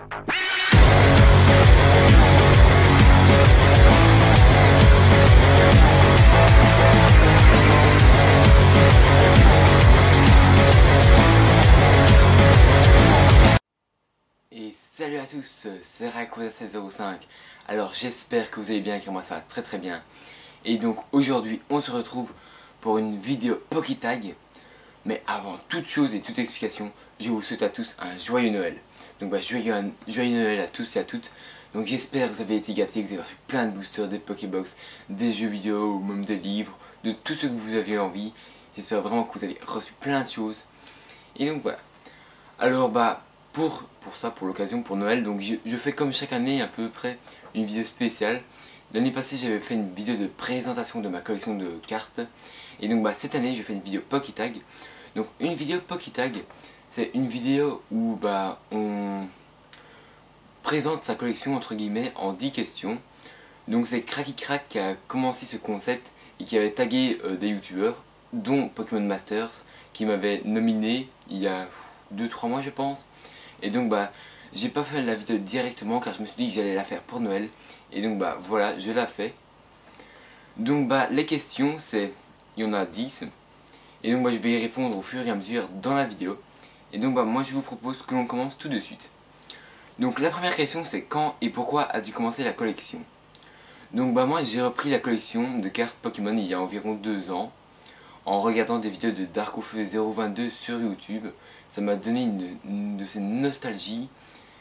Et salut à tous, c'est Rayquaza705. Alors j'espère que vous allez bien, car moi ça va très très bien. Et donc aujourd'hui on se retrouve pour une vidéo Pokétag. Mais avant toute chose et toute explication, je vous souhaite à tous un joyeux Noël. Donc joyeux Noël à tous et à toutes. Donc j'espère que vous avez été gâtés, que vous avez reçu plein de boosters, des Pokébox, des jeux vidéo ou même des livres, de tout ce que vous aviez envie. J'espère vraiment que vous avez reçu plein de choses. Et donc voilà. Alors pour l'occasion, pour Noël, donc je fais comme chaque année à peu près une vidéo spéciale. L'année passée j'avais fait une vidéo de présentation de ma collection de cartes. Et donc cette année je fais une vidéo Pokétag. Donc une vidéo Pokétag, c'est une vidéo où on présente sa collection entre guillemets en 10 questions. Donc c'est Cracky Crack qui a commencé ce concept et qui avait tagué des youtubeurs, dont Pokémon Masters, qui m'avait nominé il y a 2-3 mois je pense. Et donc j'ai pas fait la vidéo directement car je me suis dit que j'allais la faire pour Noël. Et donc voilà, je la fais. Donc les questions c'est, il y en a 10. Et donc je vais y répondre au fur et à mesure dans la vidéo. Et donc moi je vous propose que l'on commence tout de suite. Donc la première question c'est quand et pourquoi as-tu commencé la collection? Donc moi j'ai repris la collection de cartes Pokémon il y a environ 2 ans. En regardant des vidéos de Darkofeu022 sur YouTube. Ça m'a donné une de ces nostalgies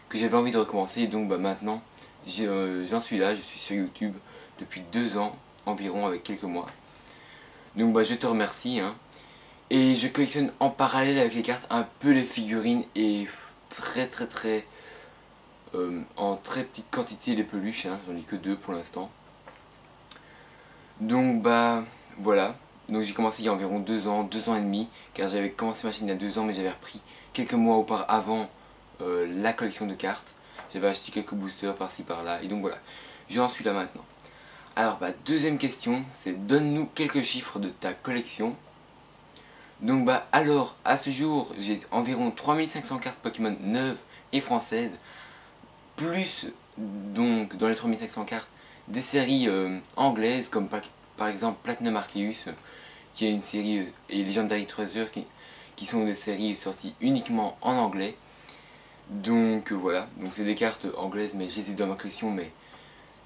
que j'avais envie de recommencer. Et donc maintenant j'en suis là, je suis sur YouTube depuis 2 ans environ avec quelques mois. Donc je te remercie hein. Et je collectionne en parallèle avec les cartes un peu les figurines et en très petite quantité les peluches hein. J'en ai que 2 pour l'instant. Donc voilà. Donc j'ai commencé il y a environ 2 ans et demi, car j'avais commencé ma chaîne il y a 2 ans, mais j'avais repris quelques mois auparavant la collection de cartes. J'avais acheté quelques boosters par-ci par-là, et donc voilà, j'en suis là maintenant. Alors deuxième question, c'est donne-nous quelques chiffres de ta collection. Donc alors, à ce jour, j'ai environ 3500 cartes Pokémon neuves et françaises, plus donc dans les 3500 cartes, des séries anglaises, comme par exemple Platinum Arceus, qui est une série, et Legendary Treasure, qui sont des séries sorties uniquement en anglais. Donc voilà, donc c'est des cartes anglaises, mais je les ai dans ma collection, mais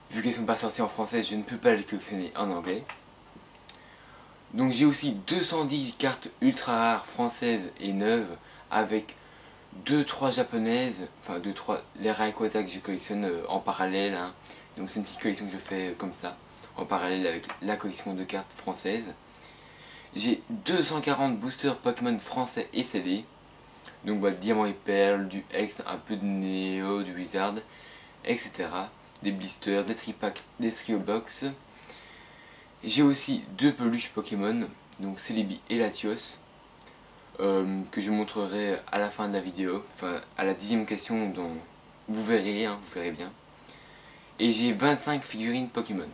vu qu'elles ne sont pas sorties en français, je ne peux pas les collectionner en anglais. Donc j'ai aussi 210 cartes ultra rares françaises et neuves, avec 2-3 japonaises, enfin 2-3 les Rayquaza que je collectionne en parallèle hein. Donc c'est une petite collection que je fais comme ça, en parallèle avec la collection de cartes françaises. J'ai 240 boosters Pokémon français et CD. Donc Diamant et Perle, du X, un peu de Néo, du Wizard, etc. Des blisters, des tripacks, des trio box. J'ai aussi 2 peluches Pokémon, donc Celebi et Latios, que je montrerai à la fin de la vidéo, enfin à la 10e question dont vous verrez, hein, vous verrez bien. Et j'ai 25 figurines Pokémon.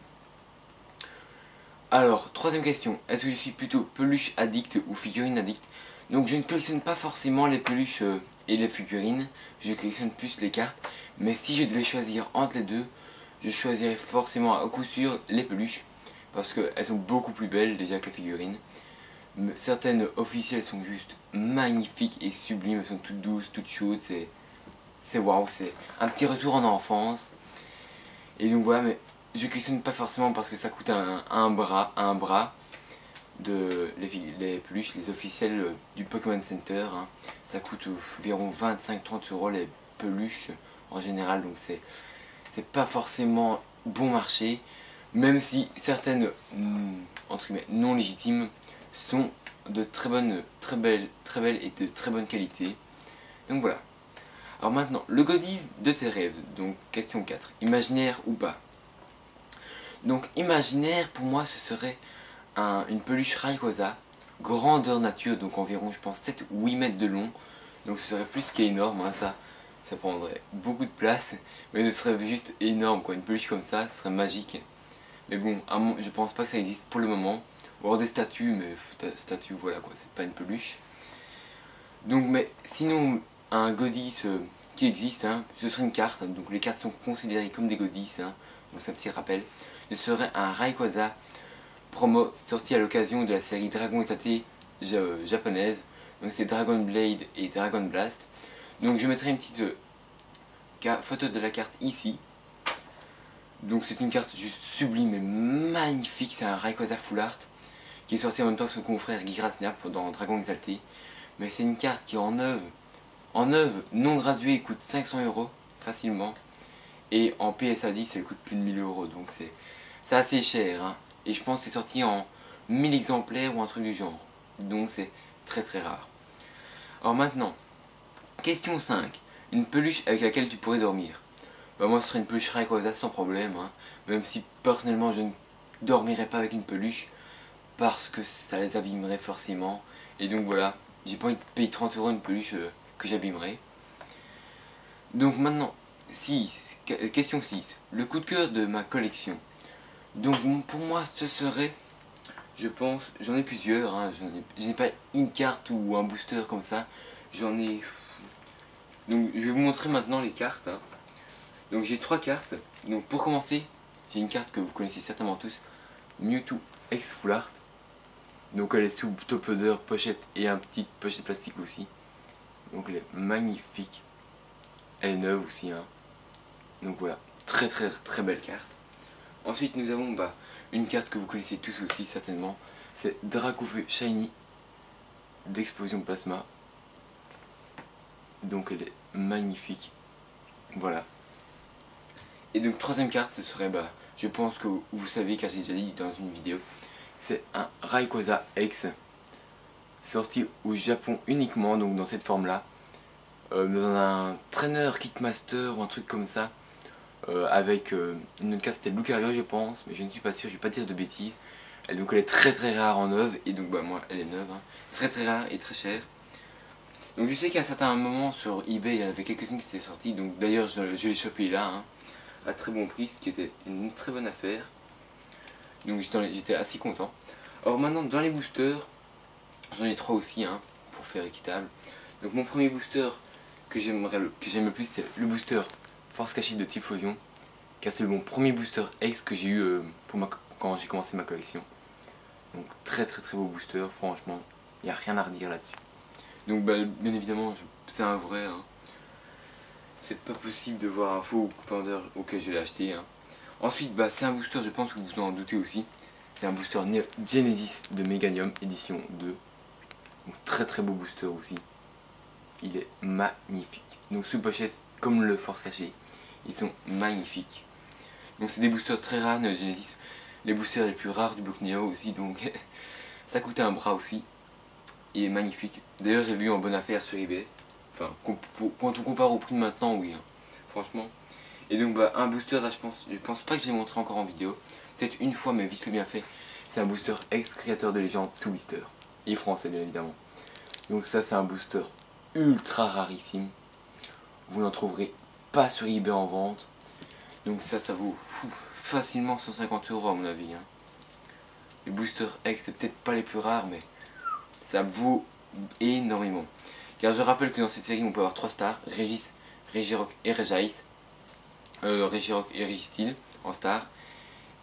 Alors, troisième question, est-ce que je suis plutôt peluche addict ou figurine addict? Donc je ne collectionne pas forcément les peluches et les figurines, je collectionne plus les cartes. Mais si je devais choisir entre les deux, je choisirais forcément à coup sûr les peluches, parce qu'elles sont beaucoup plus belles déjà que les figurines. Certaines officielles sont juste magnifiques et sublimes, elles sont toutes douces, toutes chaudes, c'est waouh, c'est un petit retour en enfance. Et donc voilà, mais je collectionne pas forcément parce que ça coûte un bras de les peluches, les officielles du Pokémon Center hein. Ça coûte environ 25-30 € les peluches en général, donc c'est pas forcément bon marché, même si certaines entre guillemets non légitimes sont de très belles et de très bonne qualité. Donc voilà. Alors maintenant, le goodies de tes rêves, donc question 4, imaginaire ou pas? Donc imaginaire pour moi ce serait une peluche Rayquaza, grandeur nature, donc environ je pense 7 ou 8 mètres de long. Donc ce serait plus qu'énorme hein, ça prendrait beaucoup de place, mais ce serait juste énorme quoi, une peluche comme ça, ce serait magique. Mais bon, je pense pas que ça existe pour le moment, ou alors des statues, mais statues voilà quoi, c'est pas une peluche. Donc mais sinon un goodies qui existe, hein, ce serait une carte, donc les cartes sont considérées comme des goodies, hein, donc c'est un petit rappel. Ce serait un Rayquaza promo sorti à l'occasion de la série Dragon Exalté japonaise, donc c'est Dragon Blade et Dragon Blast. Donc je mettrai une petite photo de la carte ici. Donc c'est une carte juste sublime et magnifique, c'est un Rayquaza Full Art qui est sorti en même temps que son confrère Giga Snap dans Dragon Exalté. Mais c'est une carte qui en neuve non graduée coûte 500 € facilement. Et en PSA 10 elle coûte plus de 1000 €, donc c'est assez cher, hein. Et je pense que c'est sorti en 1000 exemplaires ou un truc du genre. Donc c'est très très rare. Alors maintenant, question 5. Une peluche avec laquelle tu pourrais dormir. Bah moi ce serait une peluche Rayquaza sans problème, hein. Même si personnellement je ne dormirais pas avec une peluche parce que ça les abîmerait forcément. Et donc voilà, j'ai pas envie de payer 30 € une peluche que j'abîmerais. Donc maintenant, question 6. Le coup de cœur de ma collection. Donc pour moi ce serait, je pense, j'en ai plusieurs, hein, je n'ai pas une carte ou un booster comme ça. J'en ai... Donc je vais vous montrer maintenant les cartes, hein. Donc j'ai 3 cartes. Donc pour commencer, j'ai une carte que vous connaissez certainement tous, Mewtwo X Full Art. Donc elle est sous top loader, pochette et un petit pochette plastique aussi. Donc elle est magnifique. Elle est neuve aussi, hein. Donc voilà, très très très belle carte. Ensuite nous avons une carte que vous connaissez tous aussi certainement. C'est Dracofeu Shiny d'Explosion Plasma. Donc elle est magnifique. Voilà. Et donc troisième carte ce serait, je pense que vous savez car j'ai déjà dit dans une vidéo. C'est un Rayquaza X sorti au Japon uniquement, donc dans cette forme là. Dans un trainer Kitmaster ou un truc comme ça. Avec une autre carte, c'était Lucario je pense, mais je ne suis pas sûr, je vais pas dire de bêtises. Donc elle est très très rare en neuve, et donc moi elle est neuve, hein. Très très rare et très chère. Donc je sais qu'à un certain moment sur eBay il y en avait quelques-unes qui s'étaient sorties, donc d'ailleurs je l'ai chopé là, hein, à très bon prix, ce qui était une très bonne affaire. Donc j'étais assez content. Alors maintenant dans les boosters, j'en ai 3 aussi, hein, pour faire équitable. Donc mon premier booster que j'aime le plus, c'est le booster Force Cachée de Typhlosion, car c'est mon premier booster X que j'ai eu quand j'ai commencé ma collection. Donc très très très beau booster, franchement, il n'y a rien à redire là-dessus. Donc bien évidemment, c'est un vrai, hein. C'est pas possible de voir un faux vendeur auquel je l'ai acheté, hein. Ensuite, c'est un booster, je pense que vous en doutez aussi. C'est un booster Genesis de Meganium édition 2. Donc très très beau booster aussi. Il est magnifique. Donc sous pochette, comme le Force Caché, ils sont magnifiques. Donc c'est des boosters très rares de Genesis. Les boosters les plus rares du bloc Neo aussi, donc ça coûtait un bras aussi. Il est magnifique. D'ailleurs j'ai vu en bonne affaire sur eBay. Enfin, quand on compare au prix de maintenant, oui, hein, franchement. Et donc un booster là, je pense pas que je l'ai montré encore en vidéo. Peut-être une fois, mais vite le bien fait. C'est un booster ex-créateur de légende sous blister. Et français bien évidemment. Donc ça c'est un booster ultra rarissime. Vous n'en trouverez pas sur eBay en vente. Donc ça vaut facilement 150 € à mon avis, hein. Les boosters X c'est peut-être pas les plus rares, mais ça vaut énormément. Car je rappelle que dans cette série on peut avoir 3 stars, Régis, Regirock et Regice. Regirock et Registeel en star.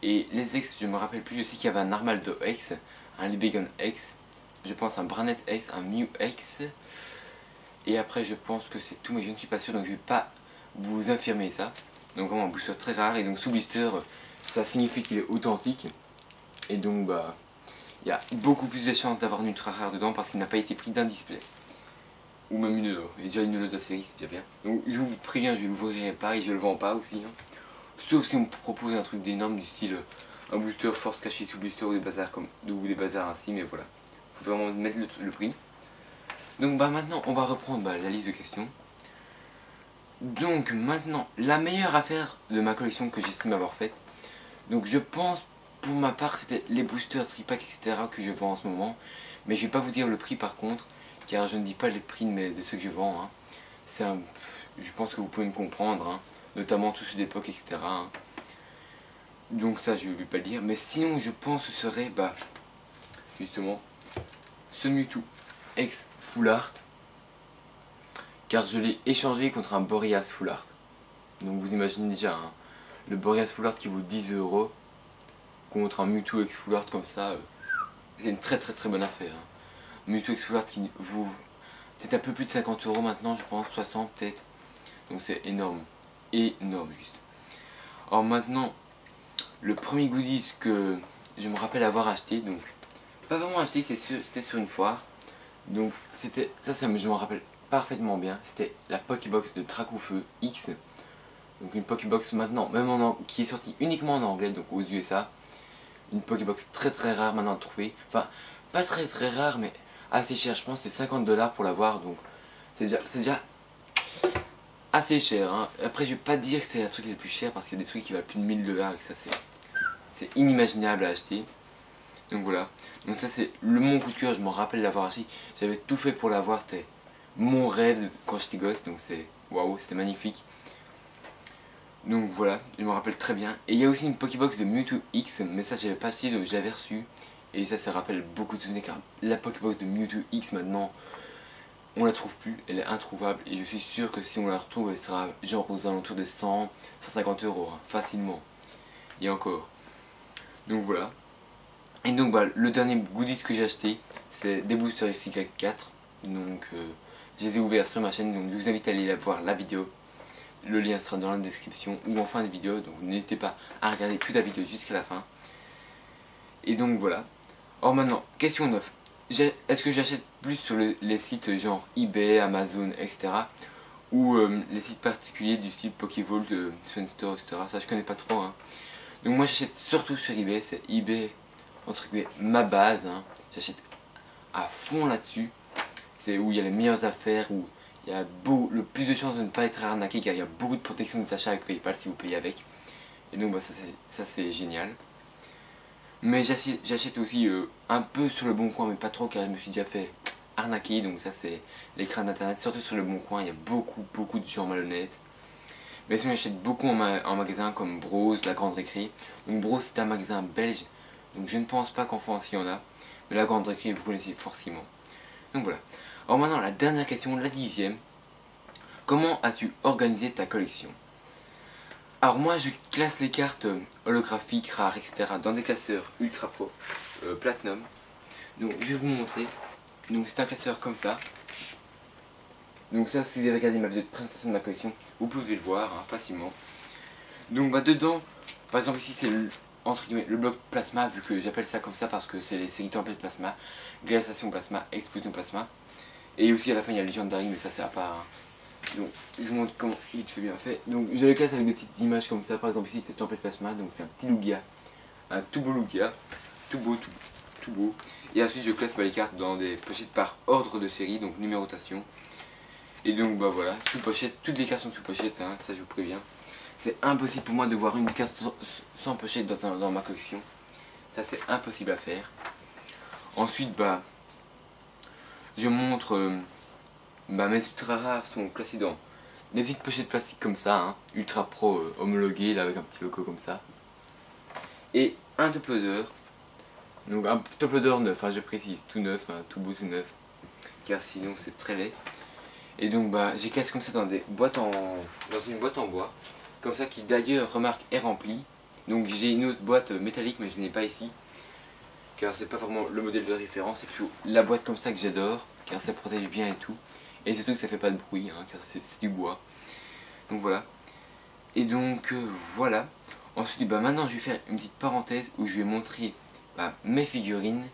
Et les X je me rappelle plus, je sais qu'il y avait un Armaldo X, un Libegon X, je pense un Branette X, un Mew X. Et après je pense que c'est tout, mais je ne suis pas sûr, donc je vais pas vous infirmer ça. Donc vraiment un booster très rare, et donc sous blister ça signifie qu'il est authentique. Et donc il y a beaucoup plus de chances d'avoir une ultra rare dedans parce qu'il n'a pas été pris d'un display. Ou même une lot. Il y a déjà une lot de la série, c'est déjà bien. Donc je vous préviens, je ne l'ouvrirai pas et je le vends pas aussi, hein. Sauf si on me propose un truc d'énorme du style un booster Force Cachée sous blister ou des bazars des bazars ainsi, mais voilà. Faut vraiment mettre le prix. Donc maintenant on va reprendre la liste de questions. Donc maintenant, la meilleure affaire de ma collection que j'estime avoir faite. Donc je pense, pour ma part, c'était les boosters, tripack, etc. que je vends en ce moment. Mais je vais pas vous dire le prix par contre, car je ne dis pas les prix de ceux que je vends, hein. Je pense que vous pouvez me comprendre, hein, notamment tous ceux d'époque, etc., hein. Donc ça, je ne vais pas le dire. Mais sinon, je pense que ce serait, justement, ce Mewtwo X Full Art, car je l'ai échangé contre un Boreas Full Art. Donc vous imaginez déjà, hein, le Boreas Full Art qui vaut 10 € contre un Mewtwo X Full Art comme ça, c'est une très bonne affaire. Hein. Mewtwo X Full Art qui vaut peut-être un peu plus de 50 € maintenant, je pense, 60 peut-être. Donc c'est énorme, énorme juste. Alors maintenant, le premier goodies que je me rappelle avoir acheté, donc pas vraiment acheté, c'était sur une foire. Donc c'était ça je m'en rappelle parfaitement bien. C'était la Pokébox de Dracofeu X. Donc une Pokébox maintenant, même qui est sortie uniquement en anglais, donc aux USA. Une Pokébox très rare maintenant à trouver. Enfin, pas très rare, mais assez cher. Je pense que c'est 50 $ pour l'avoir. Donc c'est déjà assez cher. Hein. Après, je vais pas dire que c'est un truc le plus cher parce qu'il y a des trucs qui valent plus de 1000 $ et que ça c'est inimaginable à acheter. Donc voilà. Donc ça c'est mon coup de cœur. Je me rappelle l'avoir acheté. J'avais tout fait pour l'avoir. C'était mon rêve quand j'étais gosse. Donc c'est waouh, c'était magnifique. Donc voilà, je me rappelle très bien. Et il y a aussi une Pokébox de Mewtwo X, mais ça j'avais pas acheté, donc je l'avais reçu. Et ça rappelle beaucoup de souvenirs car la Pokébox de Mewtwo X maintenant, on la trouve plus, elle est introuvable. Et je suis sûr que si on la retrouve, elle sera genre aux alentours de 100-150 € hein, facilement. Et encore. Donc voilà. Et donc bah, le dernier goodies que j'ai acheté, c'est des boosters XY4. Donc je les ai ouverts sur ma chaîne, donc je vous invite à aller voir la vidéo. Le lien sera dans la description ou en fin de vidéo, donc n'hésitez pas à regarder toute la vidéo jusqu'à la fin. Et donc voilà. Or maintenant, question 9. Est-ce que j'achète plus sur les sites genre eBay, Amazon, etc. ou les sites particuliers du style Pokévault, Sunstore, etc. Ça je connais pas trop. Hein. Donc moi j'achète surtout sur eBay, c'est eBay entre guillemets ma base. Hein. J'achète à fond là-dessus. C'est où il y a les meilleures affaires, où il y a le plus de chances de ne pas être arnaqué car il y a beaucoup de protection des achats avec PayPal si vous payez avec. Et donc bah, ça c'est génial. Mais j'achète aussi un peu sur le bon coin mais pas trop car je me suis déjà fait arnaquer. Donc ça c'est l'écran d'internet, surtout sur le bon coin, il y a beaucoup de gens malhonnêtes. Mais sinon j'achète beaucoup en magasin comme Bros, la Grande Récré. Donc Bros c'est un magasin belge, donc je ne pense pas qu'en France il y en a. Mais la Grande Récré vous connaissez forcément. Donc voilà. Alors maintenant la dernière question, la 10e. Comment as-tu organisé ta collection? Alors moi je classe les cartes holographiques, rares, etc. dans des classeurs ultra pro, platinum. Donc je vais vous montrer. Donc c'est un classeur comme ça. Donc ça si vous avez regardé ma vidéo de présentation de ma collection, vous pouvez le voir hein, facilement. Donc bah dedans, par exemple ici c'est entre guillemets le bloc plasma, vu que j'appelle ça comme ça parce que c'est les séries tempête plasma, glaciation plasma, explosion plasma. Et aussi à la fin il y a Legendary, mais ça c'est à part. Hein. Donc je vous montre comment vite fait bien fait. Donc je les classe avec des petites images comme ça. Par exemple ici c'est tempête plasma, donc c'est un petit Lugia, un tout beau Lugia, tout beau. Et ensuite je classe les cartes dans des pochettes par ordre de série, donc numérotation. Et donc bah voilà, sous pochette, toutes les cartes sont sous pochette, hein, ça je vous préviens. C'est impossible pour moi de voir une carte sans pochette dans ma collection. Ça c'est impossible à faire. Ensuite bah je montre mes ultra rares sont classés dans des petites pochettes plastiques comme ça, hein, ultra pro homologué là avec un petit logo comme ça. Et un top loader, donc un top loader neuf, hein, je précise, tout neuf, hein, tout beau, tout neuf, car sinon c'est très laid. Et donc bah j'ai cassé comme ça dans une boîte en bois, comme ça qui d'ailleurs remarque est remplie. Donc j'ai une autre boîte métallique mais je n'ai pas ici, car c'est pas vraiment le modèle de référence, c'est plutôt la boîte comme ça que j'adore, car ça protège bien et tout. Et surtout que ça fait pas de bruit, hein, car c'est du bois. Donc voilà. Et donc voilà. Ensuite bah, maintenant je vais faire une petite parenthèse où je vais montrer bah, mes figurines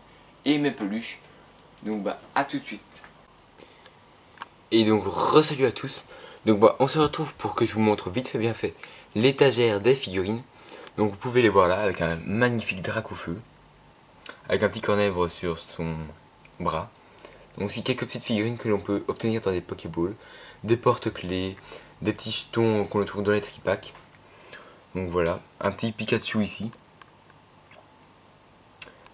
et mes peluches. Donc bah à tout de suite. Et donc re-salut à tous. Donc bah on se retrouve pour que je vous montre vite fait bien fait l'étagère des figurines. Donc vous pouvez les voir là avec un magnifique Dracofeu, avec un petit cornèvre sur son bras. Donc aussi quelques petites figurines que l'on peut obtenir dans des Pokéballs, des porte-clés, des petits jetons qu'on trouve dans les tripacks. Donc voilà, un petit Pikachu ici,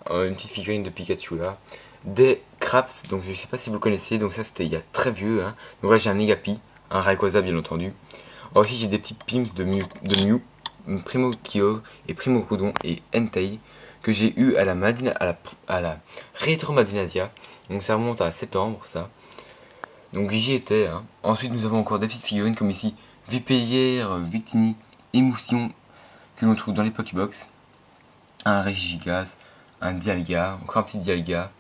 une petite figurine de Pikachu là, des Craps, donc je sais pas si vous connaissez, donc ça c'était il y a très vieux, hein. Donc là j'ai un Negapi, un Rayquaza bien entendu. Alors ici j'ai des petits Pims de Mew, Primo Kyo et Primo Coudon et Entei, que j'ai eu à la Retro Madinasia, donc ça remonte à septembre ça. Donc j'y étais. Hein. Ensuite nous avons encore des petites figurines comme ici. Vipélière, Victini, Émotion que l'on trouve dans les Pokébox. Un Regigigas, un Dialga, encore un petit Dialga.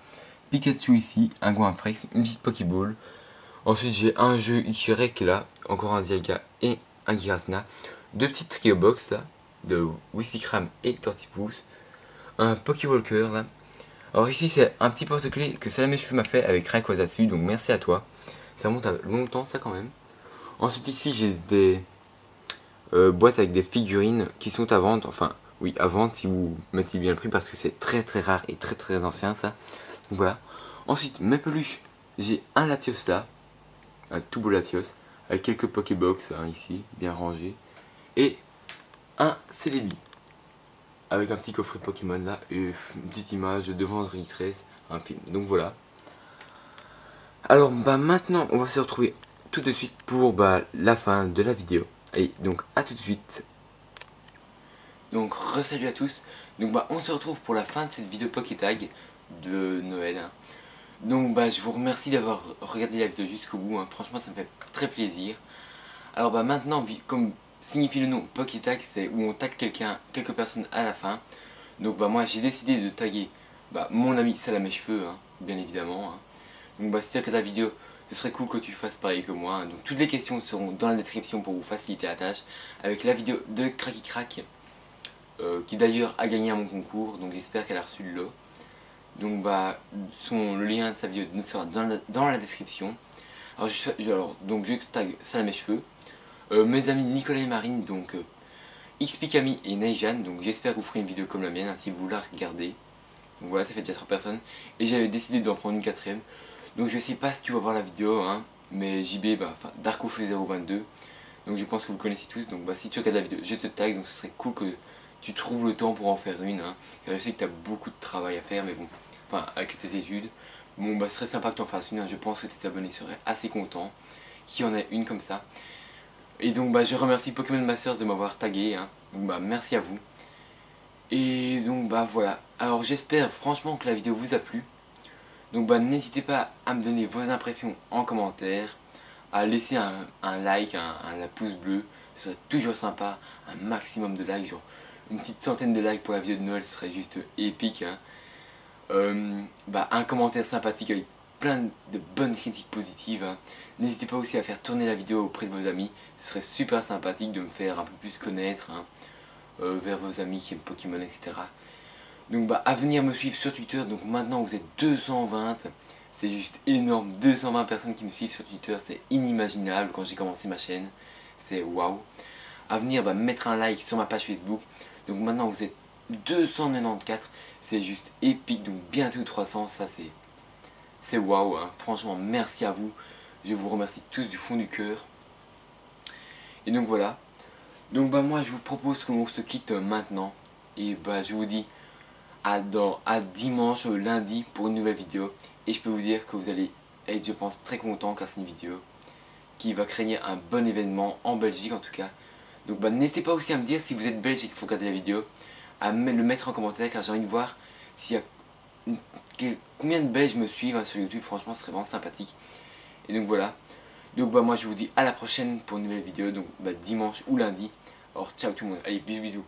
Pikachu ici, un Goinfrex, une petite Pokéball. Ensuite j'ai un jeu Ichirek là, encore un Dialga et un Giratina. Deux petites Trio Box là, de Wistikram et Tortipousse. Un Pokéwalker là. Alors ici c'est un petit porte-clés que Salamèche m'a fait avec Rayquaza dessus, donc merci à toi. Ça remonte à longtemps ça quand même. Ensuite ici j'ai des boîtes avec des figurines qui sont à vendre, enfin oui à vendre si vous mettez bien le prix parce que c'est très très rare et très très ancien ça. Donc voilà. Ensuite mes peluches, j'ai un Latios là, un tout beau Latios, avec quelques Pokébox hein, ici, bien rangés. Et un Celebi, avec un petit coffret Pokémon là, et une petite image devant Retrace, un film. Donc voilà. Alors bah maintenant on va se retrouver tout de suite pour la fin de la vidéo. Et donc à tout de suite. Donc re-salut à tous. Donc on se retrouve pour la fin de cette vidéo Pokétag de Noël. Hein. Donc je vous remercie d'avoir regardé la vidéo jusqu'au bout, hein. Franchement ça me fait très plaisir. Alors maintenant, comme signifie le nom, Pokétag, c'est où on tag quelques personnes à la fin. Donc moi j'ai décidé de taguer mon ami Salamèche-Feu, hein, bien évidemment. Hein. Donc si tu regardes la vidéo, ce serait cool que tu fasses pareil que moi. Hein. Donc toutes les questions seront dans la description pour vous faciliter la tâche. Avec la vidéo de Cracky Crack, qui d'ailleurs a gagné à mon concours, donc j'espère qu'elle a reçu le lot. Donc le lien de sa vidéo sera dans la description. Alors je tag Salamèche-Feu. Mes amis Nicolas et Marine, donc XPKami et Neijan, donc j'espère que vous ferez une vidéo comme la mienne, hein, si vous la regardez. Donc voilà, ça fait déjà 3 personnes. Et j'avais décidé d'en prendre une quatrième. Donc je sais pas si tu vas voir la vidéo, hein, mais JB, Darkofeu022. Donc je pense que vous connaissez tous. Donc si tu regardes la vidéo, je te tag, donc ce serait cool que tu trouves le temps pour en faire une. Hein. Car je sais que tu as beaucoup de travail à faire, mais bon, avec tes études. Bon, ce serait sympa que tu en fasses une. Hein. Je pense que tes abonnés seraient assez contents qu'il y en ait une comme ça. Et donc je remercie Pokémon Masters de m'avoir tagué. Hein. Donc merci à vous. Et donc voilà. Alors j'espère franchement que la vidéo vous a plu. Donc n'hésitez pas à me donner vos impressions en commentaire, à laisser un like, un pouce bleu, ce serait toujours sympa, un maximum de likes, genre une petite centaine de likes pour la vidéo de Noël, ce serait juste épique. Hein. Un commentaire sympathique avec plein de bonnes critiques positives. Hein. N'hésitez pas aussi à faire tourner la vidéo auprès de vos amis, ce serait super sympathique de me faire un peu plus connaître hein, vers vos amis qui aiment Pokémon, etc. Donc à venir me suivre sur Twitter, donc maintenant vous êtes 220, c'est juste énorme, 220 personnes qui me suivent sur Twitter, c'est inimaginable quand j'ai commencé ma chaîne, c'est waouh. À venir mettre un like sur ma page Facebook, donc maintenant vous êtes 294, c'est juste épique, donc bientôt 300, ça c'est waouh, hein. Franchement merci à vous, je vous remercie tous du fond du cœur. Et donc voilà, donc moi je vous propose qu'on se quitte maintenant, et je vous dis à dimanche, lundi pour une nouvelle vidéo. Et je peux vous dire que vous allez être, je pense, très content car c'est une vidéo qui va créer un bon événement en Belgique en tout cas. Donc n'hésitez pas aussi à me dire si vous êtes belge et qu'il faut regarder la vidéo, à le mettre en commentaire car j'ai envie de voir s'il y a combien de Belges me suivent hein, sur YouTube. Franchement ce serait vraiment sympathique. Et donc voilà. Donc moi je vous dis à la prochaine pour une nouvelle vidéo, donc dimanche ou lundi. Alors ciao tout le monde, allez bisous bisous.